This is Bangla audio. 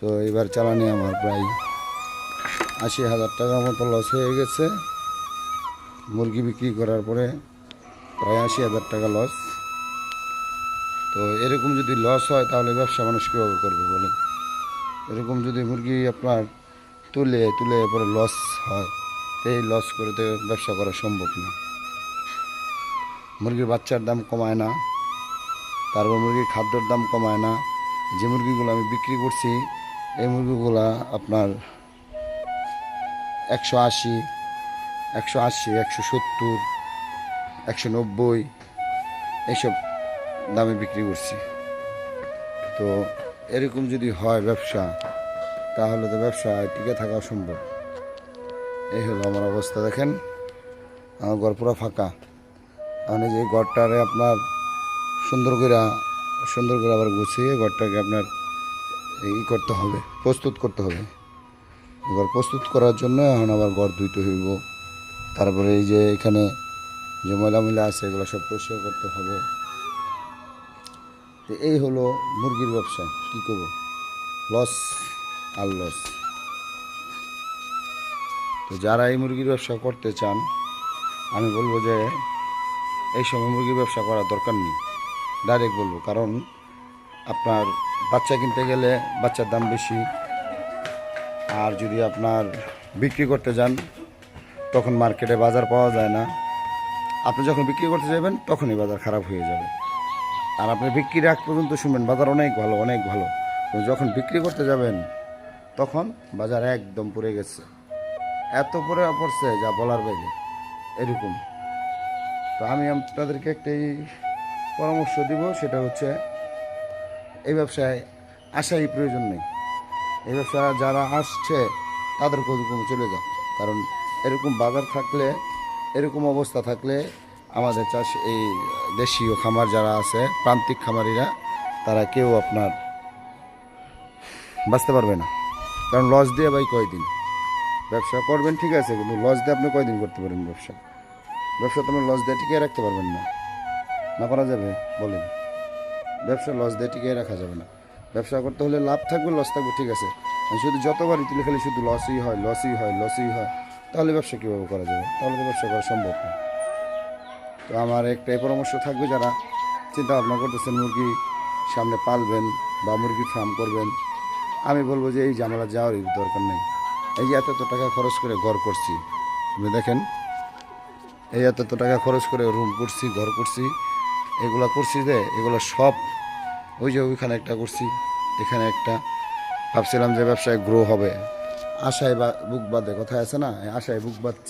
তো এবার চালানি আমার প্রায় ৮০,০০০ টাকার মতো লস হয়ে গেছে। মুরগি বিক্রি করার পরে প্রায় ৮০,০০০ টাকা লস। তো এরকম যদি লস হয় তাহলে ব্যবসা মানুষ কীভাবে করবে বলেন? এরকম যদি মুরগি আপনার তুলে তুলে পরে লস হয়, তো এই লস করে তো ব্যবসা করা সম্ভব না। মুরগির বাচ্চার দাম কমায় না, তারপর মুরগির খাদ্যর দাম কমায় না। যে মুরগিগুলো আমি বিক্রি করছি এই মুরগিগুলা আপনার ১৮০, ১৮০, ১৭০, ১৯০ এইসব দামে বিক্রি করছি। তো এরকম যদি হয় ব্যবসা, তাহলে তো ব্যবসা টিকে থাকা অসম্ভব। এই হলো আমার অবস্থা। দেখেন আমার ঘর পুরো ফাঁকা। মানে যে ঘরটারে আপনার সুন্দর করে আবার গুছিয়ে ঘরটাকে আপনার করতে হবে, প্রস্তুত করতে হবে। ঘর প্রস্তুত করার জন্য এখন আবার ঘর ধুইতে হইব। তারপরে এই যে এখানে যে ময়লা আছে এগুলো সব পরিষ্কার করতে হবে। তো এই হলো মুরগির ব্যবসা। কী করবো, লস আর লস। তো যারা এই মুরগির ব্যবসা করতে চান, আমি বলবো যে এই সময় মুরগির ব্যবসা করার দরকার নেই, ডাইরেক্ট বলবো। কারণ আপনার বাচ্চা কিনতে গেলে বাচ্চার দাম বেশি, আর যদি আপনার বিক্রি করতে যান তখন মার্কেটে বাজার পাওয়া যায় না। আপনি যখন বিক্রি করতে যাবেন তখনই বাজার খারাপ হয়ে যাবে। আর আপনি বিক্রির আগ পর্যন্ত শুনবেন বাজার অনেক ভালো অনেক ভালো, যখন বিক্রি করতে যাবেন তখন বাজার একদম পড়ে গেছে, এত পড়ছে যা বলার বাইরে এরকম। তো আমি আপনাদেরকে একটাই পরামর্শ দিব, সেটা হচ্ছে এই ব্যবসায় আসাই প্রয়োজন নেই। এই ব্যবসা যারা আসছে তাদের কোথাও চলে যাও। কারণ এরকম বাজার থাকলে, এরকম অবস্থা থাকলে আমাদের চাষ এই দেশীয় খামার যারা আছে, প্রান্তিক খামারিরা, তারা কেউ আপনার বাঁচতে পারবে না। কারণ লস দিয়ে ভাই কয়দিন ব্যবসা করবেন, ঠিক আছে, কিন্তু লস দিয়ে আপনি কয়দিন করতে পারবেন ব্যবসা? ব্যবসা তো আপনি লস দিয়ে টিকিয়ে রাখতে পারবেন না, না পারা যাবে বলেন? ব্যবসা লস দিয়ে টিকিয়ে রাখা যাবে না। ব্যবসা করতে হলে লাভ থাকবে লস থাকবে, ঠিক আছে। শুধু যতবারই তুলে খালি শুধু লসই হয় লসই হয় লসই হয়, তাহলে ব্যবসা কীভাবে করা যাবে? তাহলে তো ব্যবসা করা সম্ভব না। তো আমার একটাই পরামর্শ থাকবে, যারা চিন্তা ভাবনা করতেছেন মুরগি সামনে পালবেন বা মুরগি ফার্ম করবেন, আমি বলবো যে এই ঝামেলা যাওয়ারই দরকার নেই। এই যে এত টাকা খরচ করে ঘর করছি, আপনি দেখেন, এই এত টাকা খরচ করে রুম করছি, ঘর করছি, এগুলা করছি যে এগুলো সব ওই যে ওইখানে একটা করছি, এখানে একটা, ভাবছিলাম যে ব্যবসায় গ্রো হবে, আশায় বা বুক বাঁধে, কথায় আছে না, আশায় বুক বাঁধ।